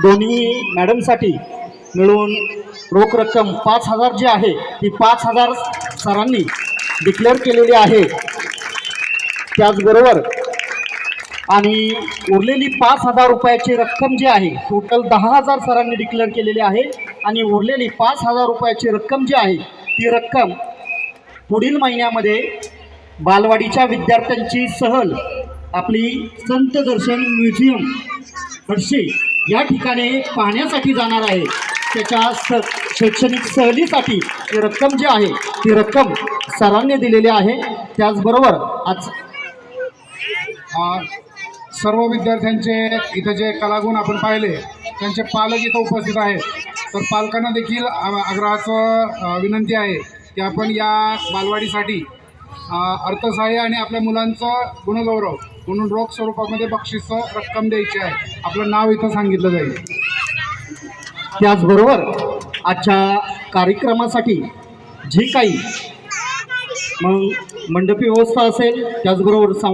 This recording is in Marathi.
दोन्ही मॅडमसाठी मिळून रोख रक्कम 5,000 जी आहे ती 5,000 सरांनी डिक्लेअर केलेली आहे। त्याचबरोबर आणि उरलेली 5,000 रुपयाची रक्कम जी आहे, टोटल 10,000 सरांनी डिक्लेअर केलेली आहे आणि उरलेली 5,000 रुपयाची रक्कम जी आहे ती रक्कम पुढील महिन्यामध्ये बालवाडीच्या विद्यार्थ्यांची सहल आपली संत दर्शन म्युझियम हर्षे या ठिकाणी पाहण्यासाठी जाणार आहे। त्याच्या शैक्षणिक सहलीसाठी ही रक्कम जी आहे ती रक्कम सरांनी दिलेली आहे। त्याचबरोबर आज सर्व विद्यार्थ्यांचे इथं जे कलागुण आपण पाहिले त्यांचे पालक इथं उपस्थित आहेत, तर पालकांना देखील आग्रहाचं विनंती आहे की आपण या बालवाडीसाठी अर्थसहाय्य आणि आपल्या मुलांचं गुणगौरव म्हणून रोख स्वरूपामध्ये बक्षीस रक्कम द्यायची आहे। आपलं नाव इथं सांगितलं जाईल। त्याचबरोबर आजच्या कार्यक्रमासाठी जी काही मग मंडपी व्यवस्था असेल, त्याचबरोबर